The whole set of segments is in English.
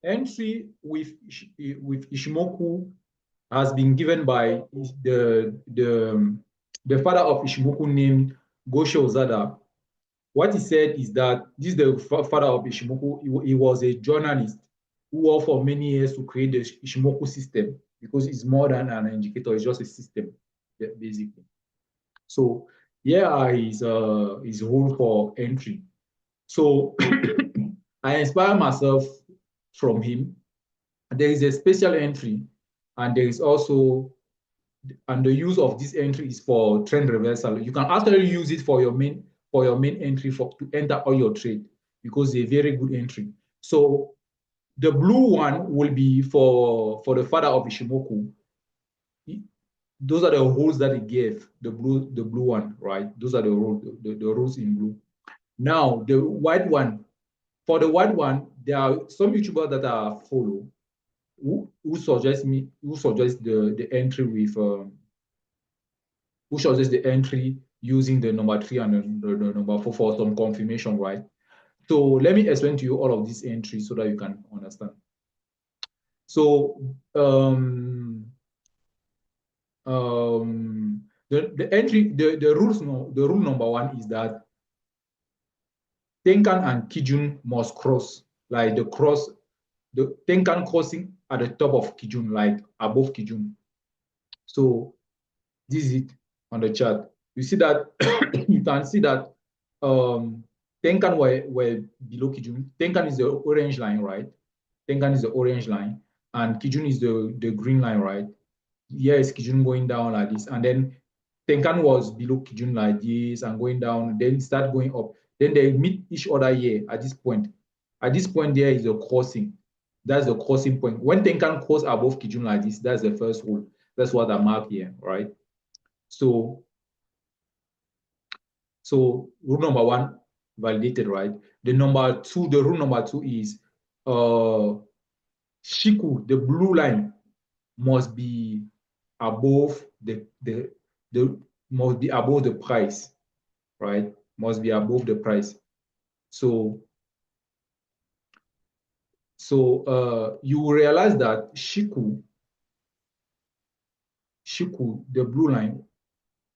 entry with Ishimoku has been given by the father of Ishimoku named Gosho Ozada. What he said is that this is the father of Ishimoku. He was a journalist who worked for many years to create the Ishimoku system because it's more than an indicator, it's just a system, basically. So here are his rule for entry. So I inspire myself from him. There is a special entry, and there is also, and the use of this entry is for trend reversal. You can actually use it for your main entry to enter all your trade because it's a very good entry. So the blue one will be for the father of Ishimoku. Those are the rules that he gave, the blue one, right? Those are the rules, the rules in blue. Now the white one, for the white one, there are some YouTubers that I follow who suggest the entry with who suggest the entry using the number 3 and the number 4 for some confirmation, right? So let me explain to you all of these entries so that you can understand. So the entry, the rule number 1 is that Tenkan and Kijun must cross, like the Tenkan crossing at the top of Kijun, like above Kijun. So this is it on the chart. You see that you can see that Tenkan were below Kijun. Tenkan is the orange line, right? Tenkan is the orange line, and Kijun is the green line, right? Here is Kijun going down like this, and then Tenkan was below Kijun like this and going down, then start going up. Then they meet each other here at this point. At this point, there is a crossing. That's the crossing point. When Tenkan cross above Kijun like this, that's the first rule. That's what I mark here, right? So rule number 1 validated, right? The rule number two is Shiku, the blue line, must be above must be above the price, right? Must be above the price. So you will realize that Shiku, the blue line,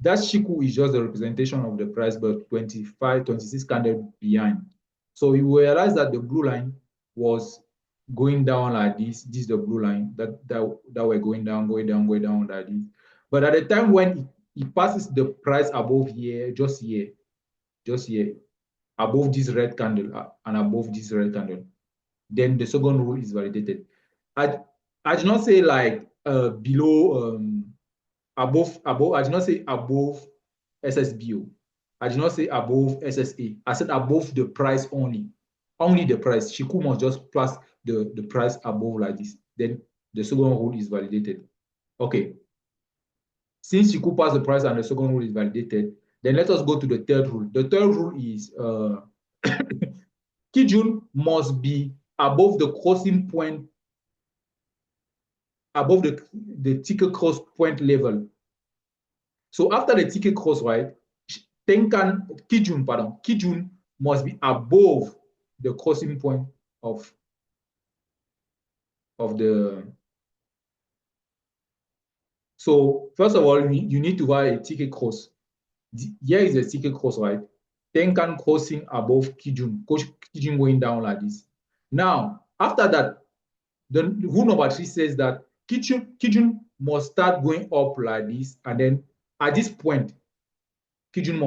that Shiku is just the representation of the price, but 25, 26 candle behind. So you realize that the blue line was going down like this. This is the blue line that were going down like this. But at the time when it passes the price above here, just here, above this red candle and above this red candle, then the second rule is validated. I did not say like below above, I did not say above SSBO. I did not say above SSA. I said above the price only. Only the price. Shiku must just plus the price above like this. Then the second rule is validated. Okay. Since Shiku passed the price and the second rule is validated, then let us go to the third rule. The third rule is Kijun must be above the crossing point, above the ticket cross point level. So after the ticket cross, right, Kijun must be above the crossing point of the. So first of all, you need to have a ticket cross. Here is a ticket cross, right? Tenkan crossing above Kijun going down like this. Now, after that, the rule number 3 says that Kijun must start going up like this, and then at this point, Kijun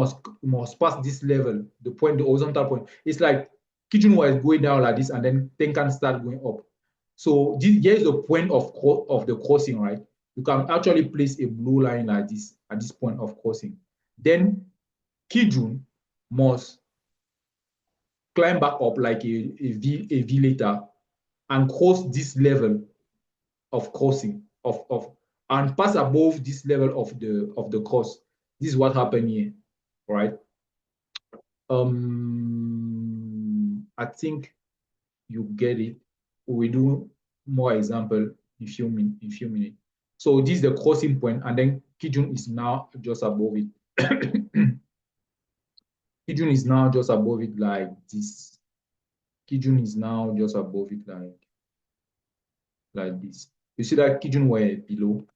must pass this level, the horizontal point. It's like Kijun was going down like this, and then Tenkan start going up. So here is the point of the crossing, right? You can actually place a blue line like this at this point of crossing. Then Kijun must climb back up like a V later and cross this level of crossing and pass above this level of the cross. This is what happened here, right? I think you get it. We do more example in few minutes. So this is the crossing point, and then Kijun is now just above it. Kijun is now just above it like this. Kijun is now just above it like like this. You see that Kijun were below,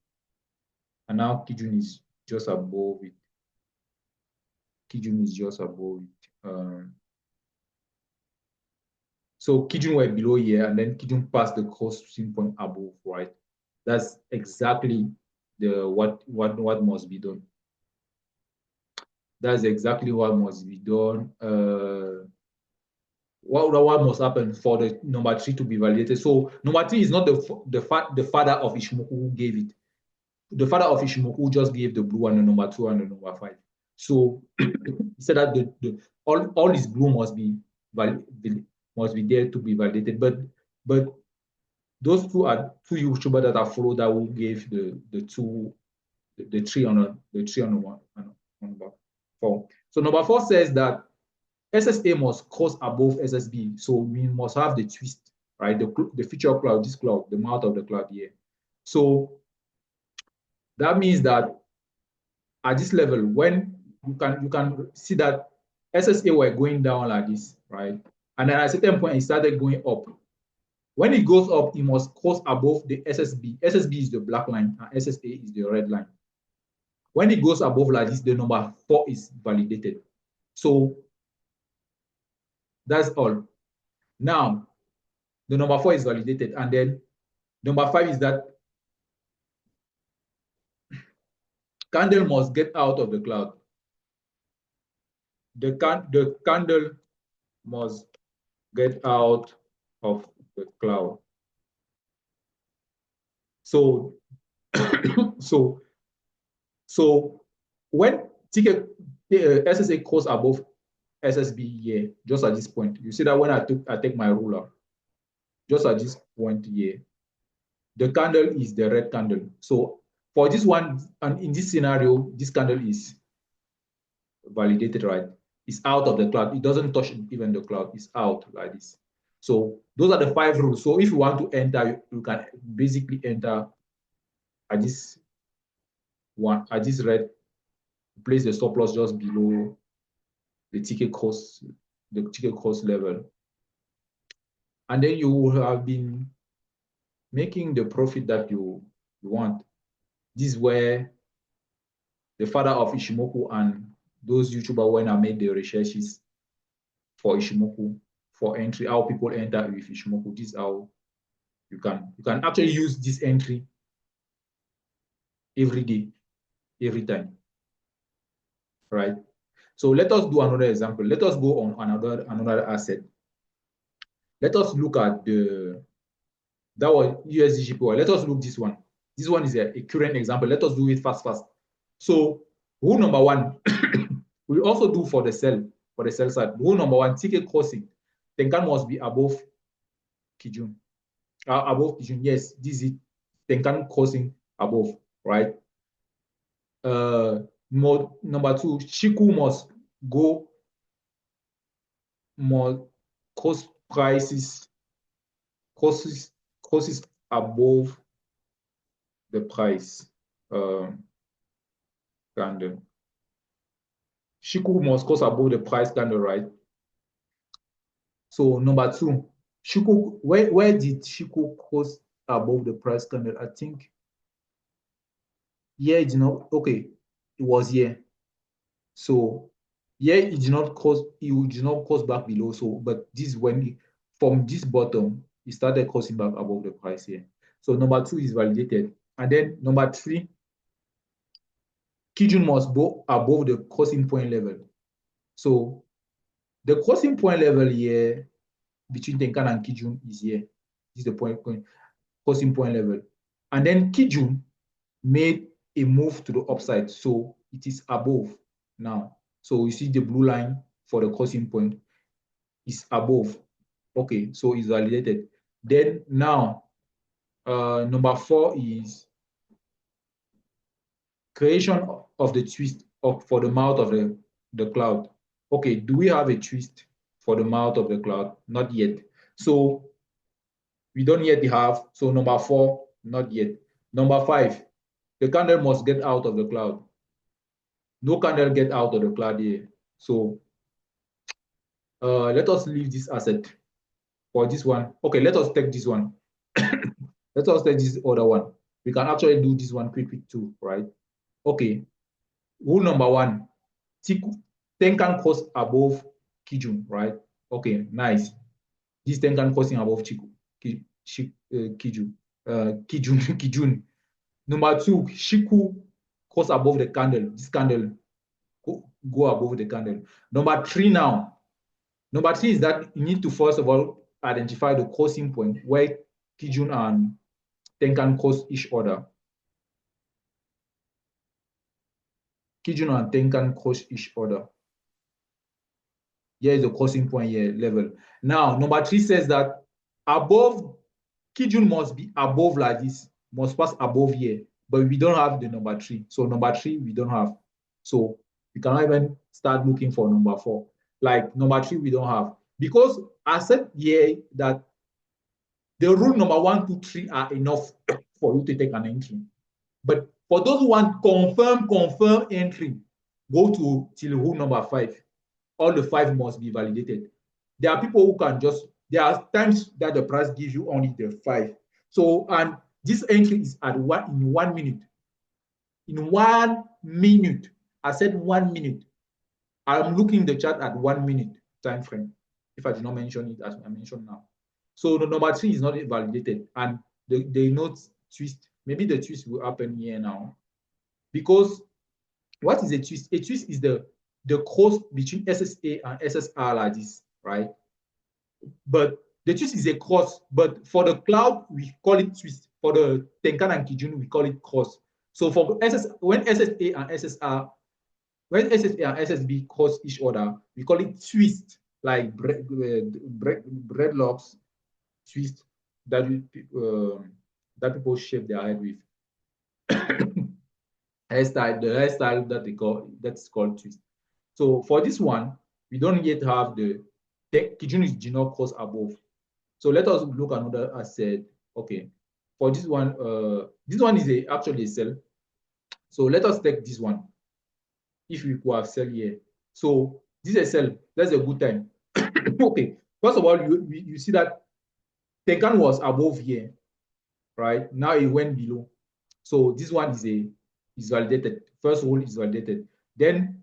and now Kijun is just above it. Kijun is just above it. So Kijun were below here, and then Kijun passed the crossing point above, right? That's exactly the what must be done. That's exactly what must be done. What must happen for the number 3 to be validated? So number 3 is not the father of Ishimoku who gave it. The father of Ishimoku just gave the blue one, the number 2 and the number 5. So he said that all his blue must be there to be validated. But those two are two YouTubers that I follow that will give the 3 on number 4. So number 4 says that SSA must cross above SSB. So we must have the twist, right? The feature cloud, this cloud, the mouth of the cloud here. So that means that at this level, when you can see that SSA were going down like this, right? And then at a certain point, it started going up. When it goes up, it must cross above the SSB. SSB is the black line, and SSA is the red line. When it goes above like this, the number 4 is validated. So that's all. Now, the number 4 is validated, and then number 5 is that candle must get out of the cloud. The candle must get out of the cloud. So, so when SSA goes above SSB here, just at this point, you see that when I take my ruler, just at this point here, the candle is the red candle. So for this one, and in this scenario, this candle is validated, right? It's out of the cloud. It doesn't touch even the cloud. It's out like this. So those are the 5 rules. So if you want to enter, you can basically enter at this one, at this red, place the stop loss just below the ticket cost level. And then you will have been making the profit that you want. This is where the father of Ishimoku and those YouTubers, when I made the researches for Ishimoku, for entry, how people enter with Ishimoku, this is how you can actually use this entry every day, every time, right? So let us do another example. Let us go on another asset. Let us look at that was USDGPY. Let us look this one. This one is a current example. Let us do it fast. So rule number 1, we also do for the sell side. Rule number 1, ticket crossing. Tenkan must be above Kijun. Above Kijun, yes, this is it. Tenkan crossing above, right? Number 2, Shiku must go more cost prices above the price candle. Shiku must cost above the price candle, right? So number 2, Shiku, where did Shiku cost above the price candle? I think here, it was here. So here it did not cost back below. So, but this when from this bottom, it started crossing back above the price here. So number 2 is validated. And then number 3, Kijun must go above the crossing point level. So the crossing point level here between Tenkan and Kijun is here. This is the crossing point level. And then Kijun made a move to the upside. So it is above now. So you see the blue line for the crossing point is above. Okay, so it's validated. Then now, number 4 is creation of the twist for the mouth of the cloud. Okay, do we have a twist for the mouth of the cloud? Not yet. So we don't yet have. So number 4, not yet. Number 5, the candle must get out of the cloud. No candle get out of the cloud here. So let us leave this asset for this one. Okay, let us take this one. Let us take this other one. We can actually do this one quick too, right? Okay. Rule number one, Tenkan cost above Kijun, right? Okay, nice. This Tenkan costing above Kijun. Kijun. Number two, Shiku cost above the candle. This candle go above the candle. Number three now. Number three is that you need to first of all identify the crossing point where Kijun and Tenkan cross each other. Kijun and Tenkan cross each other. Here is the crossing point here level. Now, number three says that above, Kijun must be above like this, must pass above here, but we don't have the number three. So number three, we don't have. So we cannot even start looking for number four. Like number three, we don't have. Because I said here that the rule number 1, 2, 3 are enough for you to take an entry. But for those who want confirm entry, go to till rule number 5. All the 5 must be validated. There are people who can just, there are times that the price gives you only the 5. So, and this entry is at in 1 minute. In 1 minute, I said 1 minute. I'm looking the chart at 1 minute time frame. If I did not mention it as I mentioned now. So the number 3 is not validated, and they note twist. Maybe the twist will happen here now. Because what is a twist? A twist is the cross between SSA and SSR like this, right? But the twist is a cross, but for the cloud, we call it twist. For the Tenkan and Kijun, we call it cross. So for when SSA and SSR, when SSA and SSB cross each other, we call it twist, like breadlocks twist that that people shape their head with. Hairstyle, the hairstyle that they call, that's called twist. So for this one, we don't yet have the Kijun is not cross above. So let us look another asset. Okay, for this one is actually a cell. So let us take this one. If we could have cell here, so this is a cell. That's a good time. Okay, first of all, you see that Tenkan was above here, right? Now it went below. So this one is validated. First rule is validated. Then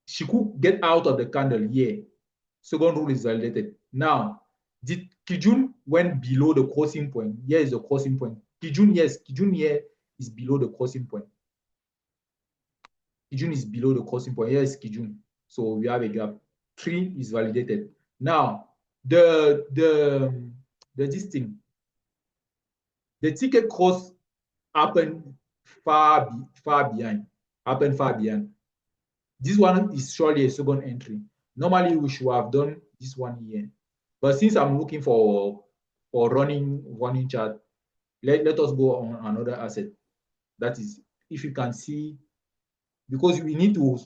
she could get out of the candle here. Second rule is validated. Now, did Kijun went below the crossing point? Here is the crossing point. Kijun, yes, Kijun here is below the crossing point. Kijun is below the crossing point. Here is Kijun. So we have a gap. 3 is validated. Now, the this thing, the ticket cross happened far behind. Happened far behind. This one is surely a second entry. Normally, we should have done this one here. But since I'm looking for running chart, let us go on another asset. That is, if you can see, because we need to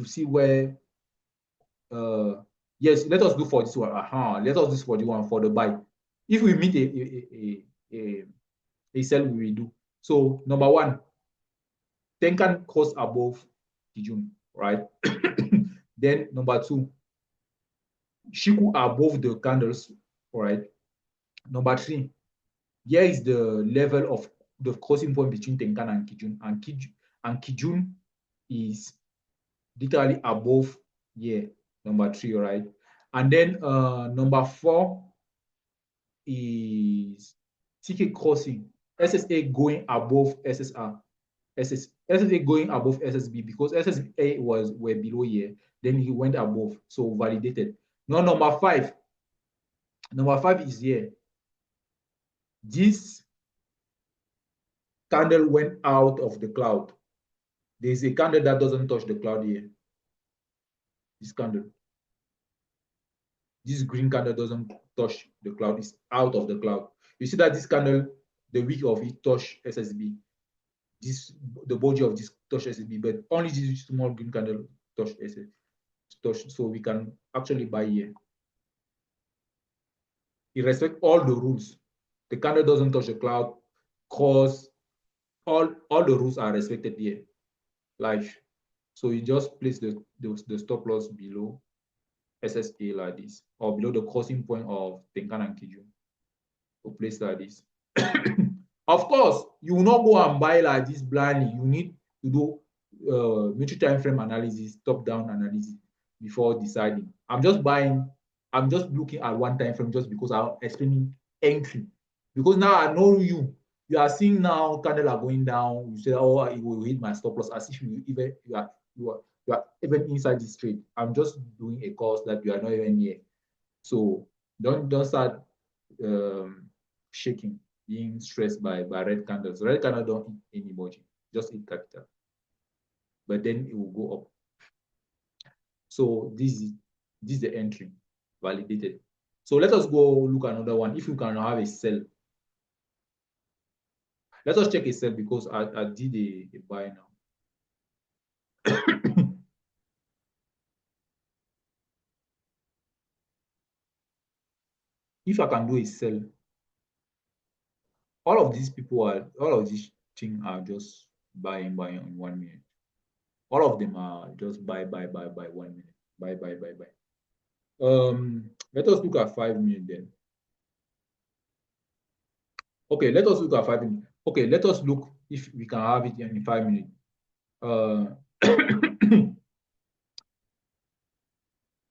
see where. Yes, let us do for this one. Let us do this for the one for the buy. If we meet a sell, we will do. So number 1, Tenkan cross above Kijun, right? Then number 2, Shiku above the candles, right? Number 3, here is the level of the crossing point between Tenkan and Kijun, and Kijun is literally above here, number 3, right? And then number 4 is ticket crossing, SSA going above SSR, SSA going above SSB, because SSA were below here, then he went above, so validated. Now number 5 is here. This candle went out of the cloud. There is a candle that doesn't touch the cloud here. This candle, this green candle doesn't touch the cloud, it's out of the cloud. You see that this candle, the wick of it touch SSB. The body of this touch SSB, but only this small green candle touch SSB. So we can actually buy here. It respects all the rules. The candle doesn't touch the cloud, cause all the rules are respected here. Like, so you just place the stop loss below SSA like this, or below the crossing point of Tenkan and Kijun. So place like this. Of course, you will not go and buy like this blindly. You need to do military time frame analysis, top-down analysis before deciding. I'm just looking at one time frame just because I'm explaining entry. Because now I know you. You are seeing now candle are going down. You say, oh, it will hit my stop loss as if you are even inside this trade. I'm just doing a course that you are not even near. So don't start shaking, being stressed by red candles. Red candle don't eat anybody, just eat capital. But then it will go up. So this is the entry validated. So let us go look at another one. If you can have a sell, let us check a sell because I did a buy now. If I can do a sell, all of these things are just buying in 1 minute. All of them are just buy 1 minute. Buy. Let us look at 5 minutes then. Okay, let us look at 5 minutes. Okay, let us look if we can have it in 5 minutes.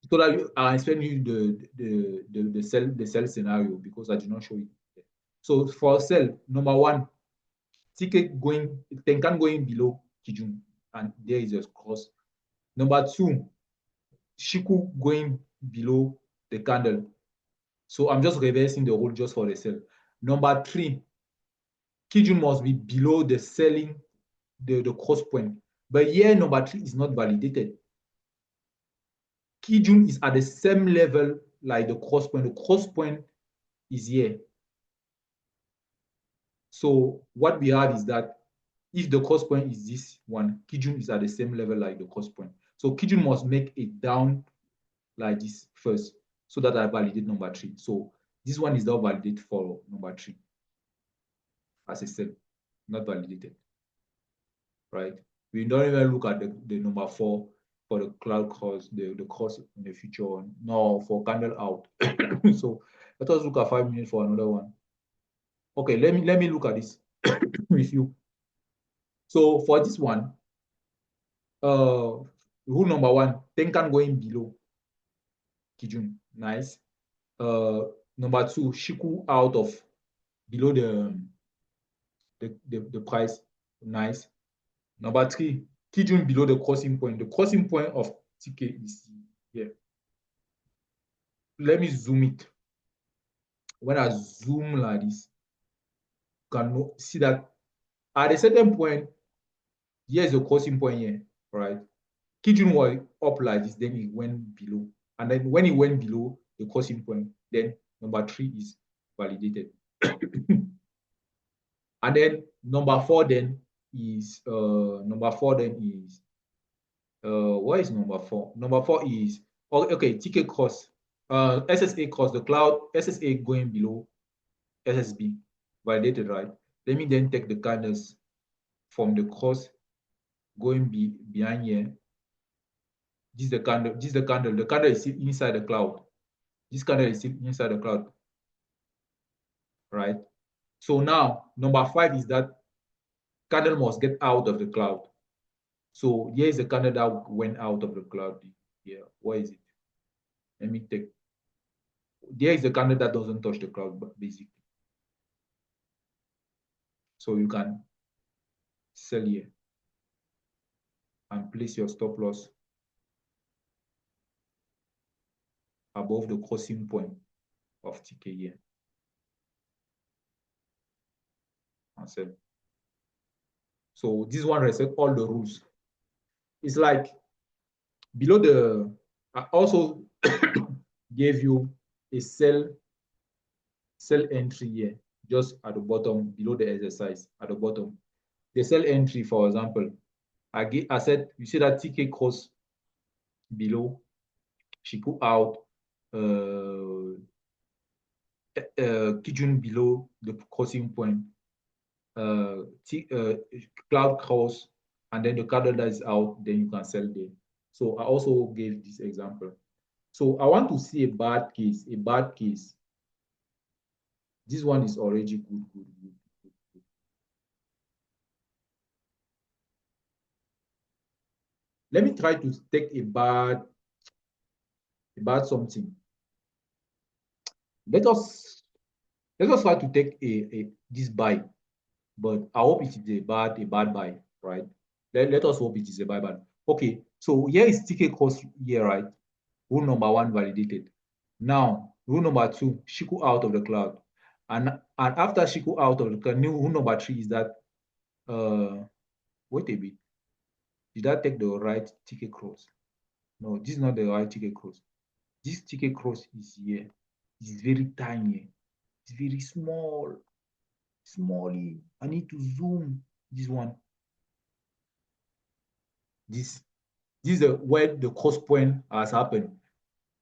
So that I explain you the sell scenario because I did not show it. So for sell, number one, ticket going Tenkan going below Kijun, and there is a cross. Number two, Shiku going below the candle. So I'm just reversing the rule just for the sell. Number three, Kijun must be below the selling, the cross point. But here, number three is not validated. Kijun is at the same level like the cross point. The cross point is here. So what we have is that if the cross point is this one, Kijun is at the same level like the cross point. So Kijun must make it down like this first so that I validate number three. So this one is not validated for number three as a sell, not validated, right? We don't even look at the number four for the cloud cross, the cross in the future one. No, for candle out. So let us look at 5 minutes for another one. Okay, let me look at this with you. So for this one, rule number one, Tenkan going below Kijun, nice. Number two, Shiku out of below the price, nice. Number three, Kijun below the crossing point. The crossing point of TK is here. Let me zoom it. When I zoom like this, you can see that at a certain point, here's a crossing point here, right? Kijun was up like this, then it went below. And then when it went below the crossing point, then number three is validated. And then number four then is what is number four? Number four is okay, TK cross. SSA cross, the cloud, SSA going below SSB, validated, right? Let me then take the candles from the cross going behind here. This is the candle. This is the candle. The candle is still inside the cloud. This candle is still inside the cloud, right? So now number five is that candle must get out of the cloud. So here is the candle that went out of the cloud. Yeah, what is it? Let me take. There is the candle that doesn't touch the cloud, basically. So you can sell here and place your stop loss above the crossing point of TK here and sell. So this one resets all the rules. It's like below the, I also gave you a sell entry here, just at the bottom, below the exercise, at the bottom. The sell entry, for example, I said, you see that TK cross below, she put out Kijun below the crossing point, cloud cross, and then the candle that is out, then you can sell there. So I also gave this example. So I want to see a bad case, This one is already good. Let me try to take a bad something. Let us try to take a this buy, but I hope it is a bad buy, right? Let us hope it is a bad. Okay, so here is TK cost here, right? Rule number one validated. Now, rule number two, Shiku out of the cloud. And after Shiku out of the cloud, new rule number three is that wait a bit. Did I take the right TK cross? No, this is not the right TK cross. This TK cross is here. It's very tiny. It's very small. Smally. I need to zoom this one. This is where the cost point has happened.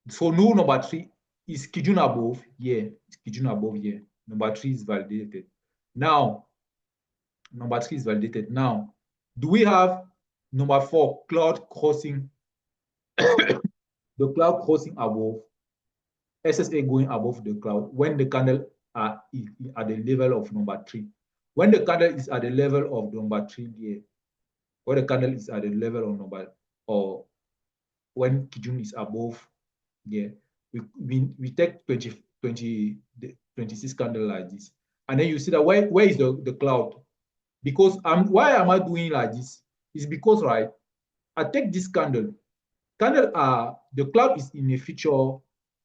So rule number three is Kijun above here. It's Kijun above here. Number three is validated. Now, number three is validated. Now, do we have number four, cloud crossing? The cloud crossing above, SSA going above the cloud when the candle are at the level of number three. When the candle is at the level of number three here, when the candle is at the level of number, or when Kijun is above here, we take 26 candle like this. And then you see that where is the cloud? Because why am I doing like this? It's because, right, I take this candle. The cloud is in a feature,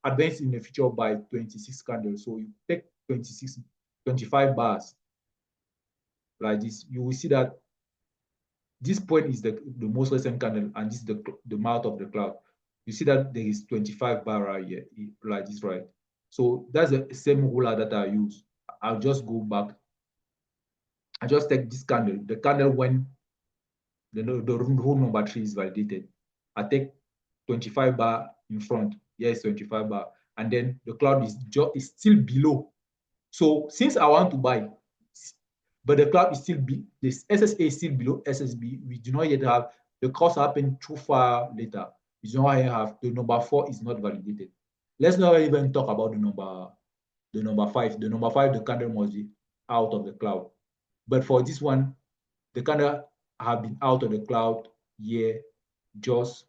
advanced in a feature by 26 candles. So you take 25 bars like this. You will see that this point is the most recent candle, and this is the mouth of the cloud. You see that there is 25 bar right here, like this, right? So that's the same ruler that I use. I'll just go back. I just take this candle, the candle when the rule number three is validated. I take 25 bar in front. Yes, 25 bar. And then the cloud is still below. So since I want to buy, but the cloud is still this SSA is still below SSB, we do not yet have the cost happen too far later. We do not yet have the number four is not validated. Let's not even talk about the number five. The number five, the candle must be out of the cloud. But for this one, the candle have been out of the cloud here just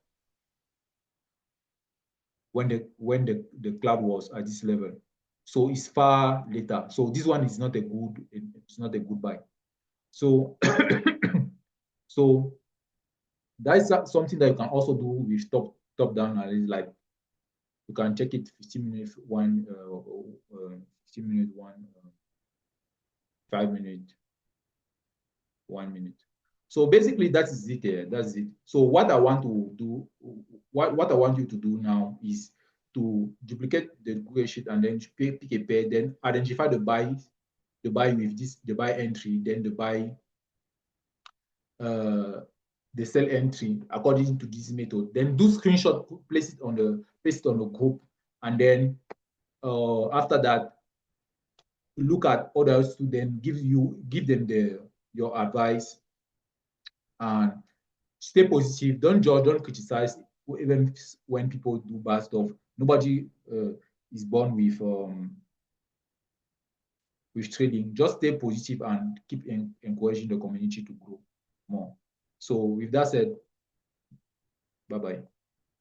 when the cloud was at this level. So it's far later. So this one is not a good buy. So so that is something that you can also do with top down analysis. Like you can check it 15 minutes, 15 minutes, 5 minutes, 1 minute. So basically that is it. That's it. So what I want to do, what I want you to do now is to duplicate the Google sheet and then pick a pair, then identify the buy with this, the buy entry, then the sell entry according to this method. Then do screenshot, place it on the group, and then after that, look at others to then give them your advice, and stay positive. Don't judge, don't criticize, even when people do bad stuff. Nobody is born with trading. Just stay positive and keep encouraging the community to grow more. So with that said, bye-bye.